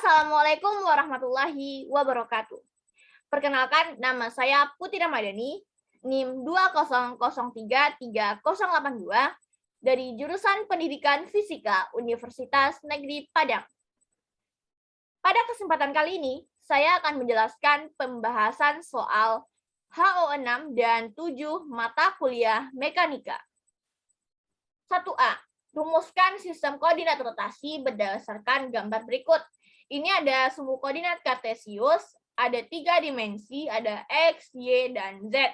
Assalamualaikum warahmatullahi wabarakatuh. Perkenalkan, nama saya Putri Ramadhani, NIM 200330882 dari jurusan Pendidikan Fisika Universitas Negeri Padang. Pada kesempatan kali ini, saya akan menjelaskan pembahasan soal HO6 dan 7 mata kuliah mekanika. 1A. Rumuskan sistem koordinat rotasi berdasarkan gambar berikut. Ini ada sumbu koordinat kartesius, ada 3 dimensi, ada X, Y, dan Z.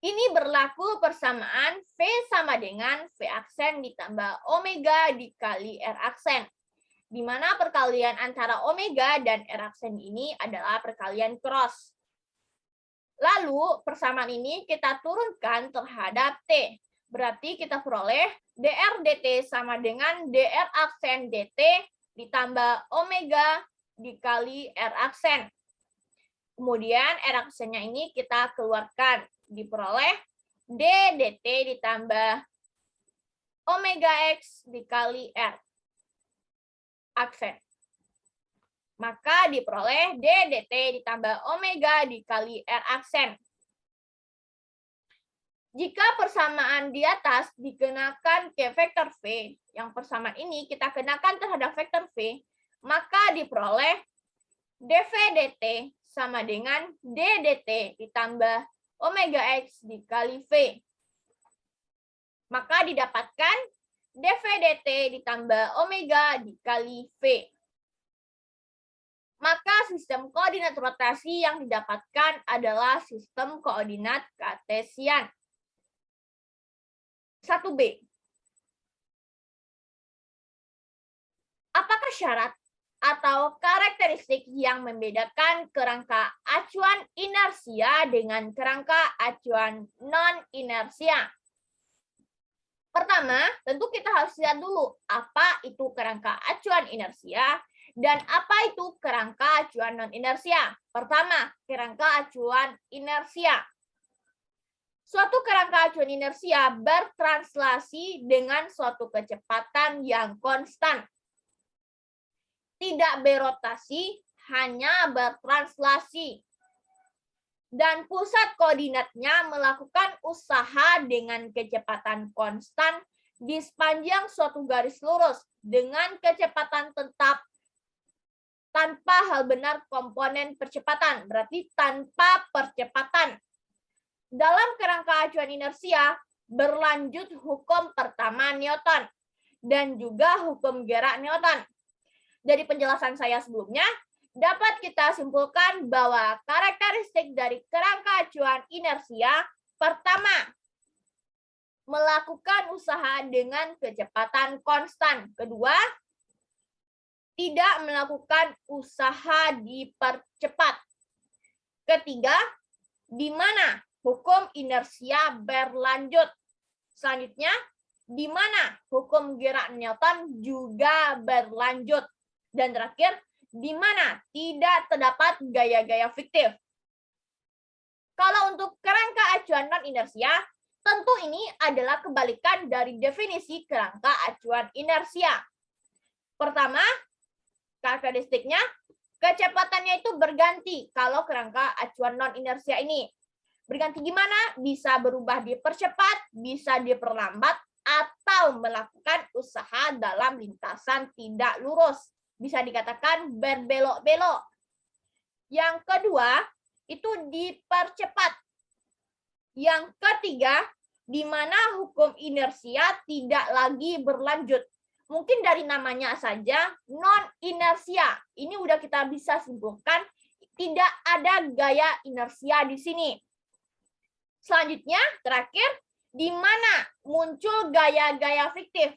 Ini berlaku persamaan V sama dengan V aksen ditambah omega dikali R aksen, di mana perkalian antara omega dan R aksen ini adalah perkalian cross. Lalu persamaan ini kita turunkan terhadap T. Berarti kita peroleh dr dt sama dengan dr aksen dt ditambah omega dikali r aksen. Kemudian r aksennya ini kita keluarkan, diperoleh d dt ditambah omega x dikali r aksen. Maka diperoleh d dt ditambah omega dikali r aksen. Jika persamaan di atas dikenakan ke vektor V, yang persamaan ini kita kenakan terhadap vektor V, maka diperoleh dv dt sama dengan d dt ditambah omega x dikali V. Maka didapatkan dv dt ditambah omega dikali V. Maka sistem koordinat rotasi yang didapatkan adalah sistem koordinat kartesian. 1B. Apakah syarat atau karakteristik yang membedakan kerangka acuan inersia dengan kerangka acuan non-inersia? Pertama, tentu kita harus lihat dulu apa itu kerangka acuan inersia dan apa itu kerangka acuan non-inersia. Pertama, kerangka acuan inersia. Suatu kerangka acuan inersia bertranslasi dengan suatu kecepatan yang konstan. Tidak berotasi, hanya bertranslasi. Dan pusat koordinatnya melakukan usaha dengan kecepatan konstan di sepanjang suatu garis lurus dengan kecepatan tetap tanpa hal benar komponen percepatan, berarti tanpa percepatan. Dalam kerangka acuan inersia, berlanjut hukum pertama Newton dan juga hukum gerak Newton. Dari penjelasan saya sebelumnya, dapat kita simpulkan bahwa karakteristik dari kerangka acuan inersia, pertama, melakukan usaha dengan kecepatan konstan. Kedua, tidak melakukan usaha dipercepat. Ketiga, di mana hukum inersia berlanjut. Selanjutnya, di mana hukum gerak Newton juga berlanjut. Dan terakhir, di mana tidak terdapat gaya-gaya fiktif. Kalau untuk kerangka acuan non-inersia, tentu ini adalah kebalikan dari definisi kerangka acuan inersia. Pertama, karakteristiknya, kecepatannya itu berganti kalau kerangka acuan non-inersia ini. Berganti gimana? Bisa berubah dipercepat, bisa diperlambat, atau melakukan usaha dalam lintasan tidak lurus. Bisa dikatakan berbelok-belok. Yang kedua, itu dipercepat. Yang ketiga, di mana hukum inersia tidak lagi berlanjut. Mungkin dari namanya saja, non-inersia. Ini udah kita bisa simpulkan, tidak ada gaya inersia di sini. Selanjutnya, terakhir, di mana muncul gaya-gaya fiktif.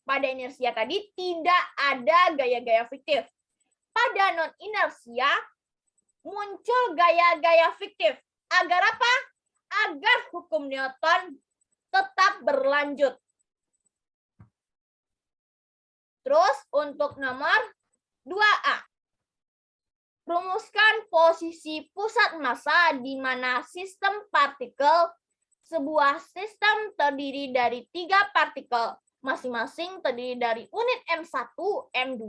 Pada inersia tadi tidak ada gaya-gaya fiktif. Pada non-inersia muncul gaya-gaya fiktif. Agar apa? Agar hukum Newton tetap berlanjut. Terus untuk nomor 2A. Rumuskan posisi pusat massa di mana sistem partikel, sebuah sistem terdiri dari 3 partikel, Masing-masing terdiri dari unit M1, M2,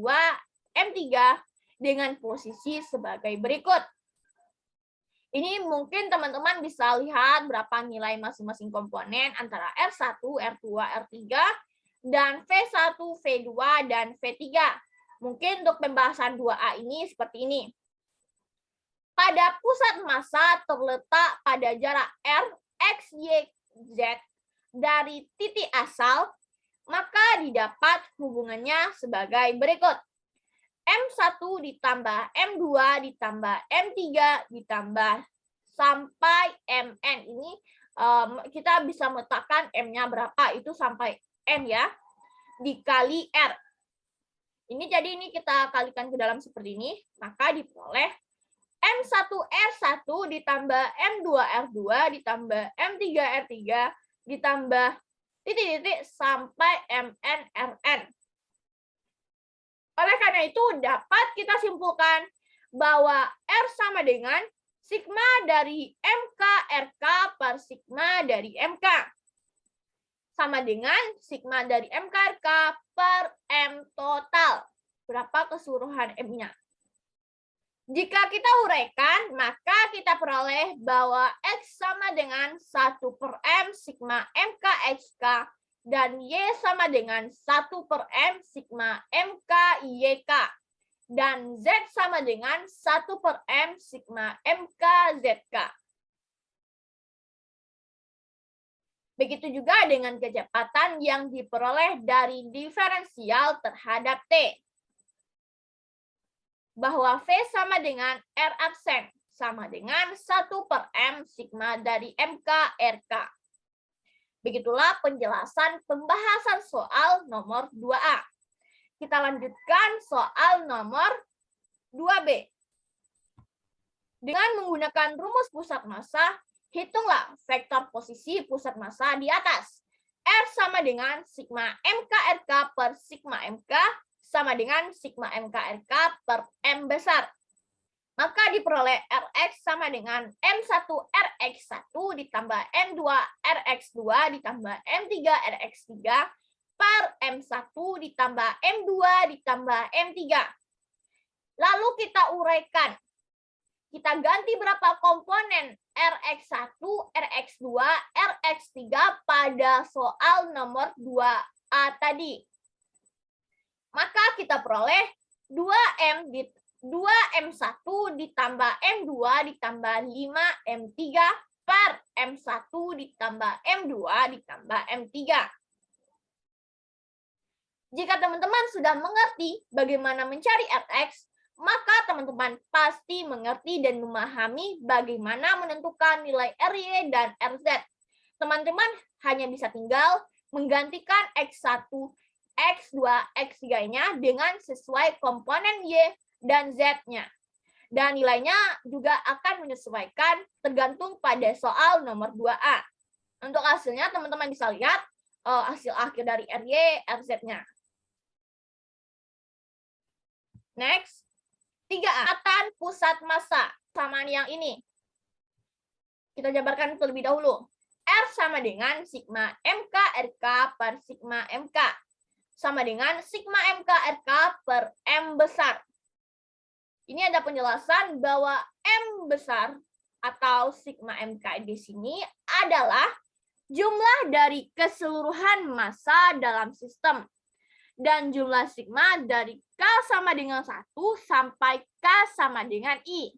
M3 dengan posisi sebagai berikut. Ini mungkin teman-teman bisa lihat berapa nilai masing-masing komponen antara R1, R2, R3, dan V1, V2, dan V3. Mungkin untuk pembahasan 2A ini seperti ini. Pada pusat massa terletak pada jarak R, X, Y, Z dari titik asal, maka didapat hubungannya sebagai berikut. M1 ditambah M2 ditambah M3 ditambah sampai Mn. Ini kita bisa meletakkan M-nya berapa, itu sampai N ya, dikali R. Jadi ini kita kalikan ke dalam seperti ini, maka diperoleh M1 R1 ditambah M2 R2 ditambah M3 R3 ditambah titik-titik sampai Mn Rn. Oleh karena itu, dapat kita simpulkan bahwa R sama dengan sigma dari MK RK per sigma dari MK. Sama dengan sigma dari MK RK per M total. Berapa keseluruhan M-nya? Jika kita uraikan, maka kita peroleh bahwa X sama dengan 1 per M sigma MK XK dan Y sama dengan 1 per M sigma MK YK. Dan Z sama dengan 1 per M sigma MK ZK. Begitu juga dengan kecepatan yang diperoleh dari diferensial terhadap T. Bahwa V sama dengan R aksen sama dengan 1 per M sigma dari MK RK. Begitulah penjelasan pembahasan soal nomor 2A. Kita lanjutkan soal nomor 2B. Dengan menggunakan rumus pusat massa, hitunglah vektor posisi pusat massa di atas. R sama dengan sigma MK RK per sigma MK sama dengan sigma MK RK per M besar. Maka diperoleh Rx sama dengan M1 Rx1 ditambah M2 Rx2 ditambah M3 Rx3 per M1 ditambah M2 ditambah M3. Lalu kita uraikan. Kita ganti berapa komponen Rx1, Rx2, Rx3 pada soal nomor 2A tadi. Maka kita peroleh 2M1 ditambah M2 ditambah 5M3 per M1 ditambah M2 ditambah M3. Jika teman-teman sudah mengerti bagaimana mencari Rx, maka teman-teman pasti mengerti dan memahami bagaimana menentukan nilai Ry dan Rz. Teman-teman hanya bisa tinggal menggantikan X1, X2, X3-nya dengan sesuai komponen Y dan Z-nya. Dan nilainya juga akan menyesuaikan tergantung pada soal nomor 2A. Untuk hasilnya teman-teman bisa lihat hasil akhir dari Ry, Rz-nya. Next. 3A. Pusat massa. Samaan yang ini. Kita jabarkan terlebih dahulu. R sama dengan sigma MK RK per sigma MK. Sama dengan sigma MK RK per M besar. Ini ada penjelasan bahwa M besar atau sigma MK di sini adalah jumlah dari keseluruhan massa dalam sistem. Dan jumlah sigma dari K sama dengan 1 sampai K sama dengan I.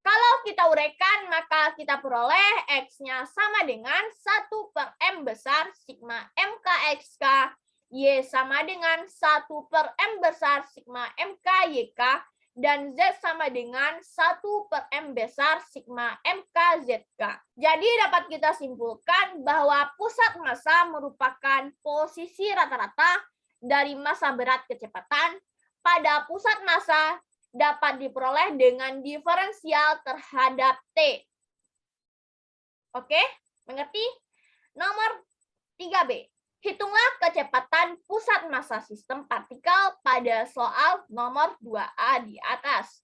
Kalau kita uraikan, maka kita peroleh X-nya sama dengan 1 per M besar sigma MK XK, Y sama dengan 1 per M besar sigma MK YK, dan Z sama dengan 1 per M besar sigma MK ZK. Jadi dapat kita simpulkan bahwa pusat massa merupakan posisi rata-rata dari massa berat kecepatan pada pusat massa dapat diperoleh dengan diferensial terhadap T. Oke, mengerti? Nomor 3B. Hitunglah kecepatan pusat massa sistem partikel pada soal nomor 2A di atas.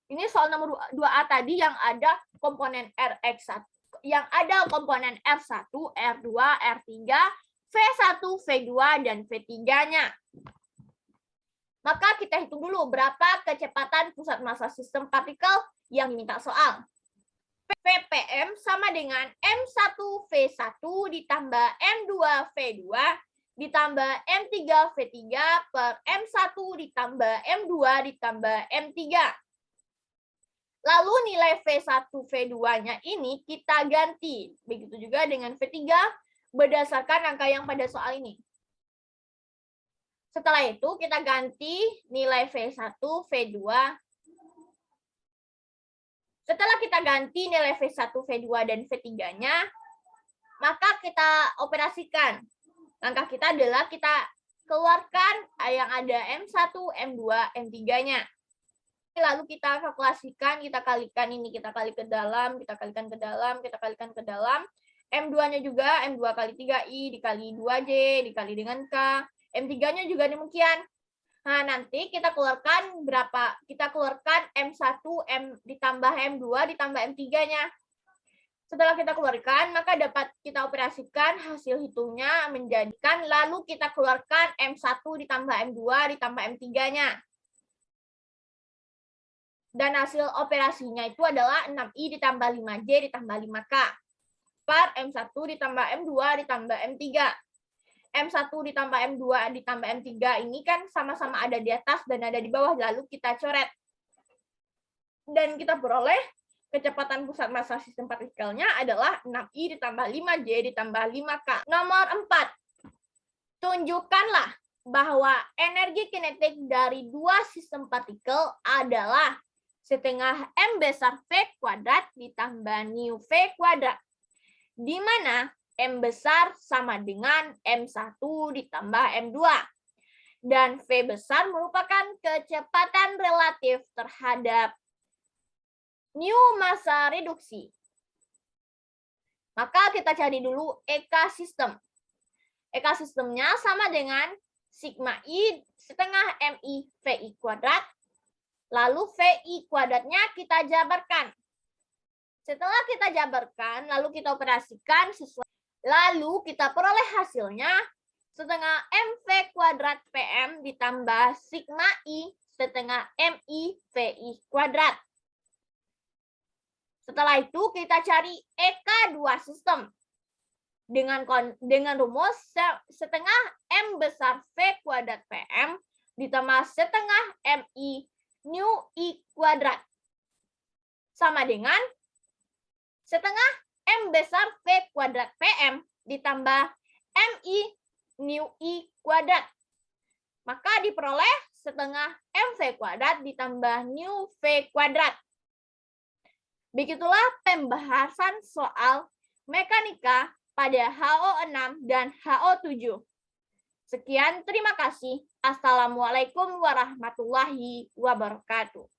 Ini soal nomor 2A tadi yang ada komponen Rx1, yang ada komponen R1, R2, R3, V1, V2, dan V3-nya. Maka kita hitung dulu berapa kecepatan pusat massa sistem partikel yang diminta soal. Vpm sama dengan M1V1 ditambah M2V2 ditambah M3V3 per M1 ditambah M2 ditambah M3. Lalu nilai V1, V2-nya ini kita ganti. Begitu juga dengan V3 berdasarkan angka yang pada soal ini. Setelah itu kita ganti nilai V1, V2. Setelah kita ganti nilai V1, V2, dan V3-nya, maka kita operasikan. Langkah kita adalah kita keluarkan yang ada M1, M2, M3-nya. Lalu kita kalkulasikan, kita kalikan ini, kita kali ke dalam, kita kalikan ke dalam, kita kalikan ke dalam. M2-nya juga, M2 kali 3I dikali 2J dikali dengan K. M3-nya juga demikian. Nah, nanti kita keluarkan berapa? Kita keluarkan M1 ditambah M2 ditambah M3-nya. Setelah kita keluarkan, maka dapat kita operasikan hasil hitungnya menjadikan, lalu kita keluarkan M1 ditambah M2 ditambah M3-nya. Dan hasil operasinya itu adalah 6I ditambah 5J ditambah 5K. Per M1 ditambah M2 ditambah M3. M1 ditambah M2 ditambah M3 ini kan sama-sama ada di atas dan ada di bawah, lalu kita coret. Dan kita peroleh kecepatan pusat massa sistem partikelnya adalah 6I ditambah 5J ditambah 5K. Nomor 4. Tunjukkanlah bahwa energi kinetik dari dua sistem partikel adalah setengah M besar V kuadrat ditambah nu V kuadrat, di mana M besar sama dengan M1 ditambah M2. Dan V besar merupakan kecepatan relatif terhadap nu massa reduksi. Maka kita cari dulu EK sistem. EK sistemnya sama dengan sigma I setengah MI VI kuadrat. Lalu VI kuadratnya kita jabarkan. Setelah kita jabarkan, lalu kita operasikan sesuai. Lalu kita peroleh hasilnya setengah MV kuadrat PM ditambah sigma I setengah MI VI kuadrat. Setelah itu kita cari EK dua sistem. Dengan rumus setengah M besar V kuadrat PM ditambah setengah MI nu I kuadrat sama dengan setengah M besar V kuadrat PM ditambah MI nu I kuadrat. Maka diperoleh setengah MV kuadrat ditambah nu V kuadrat. Begitulah pembahasan soal mekanika pada HO6 dan HO7. Sekian, terima kasih. Assalamualaikum warahmatullahi wabarakatuh.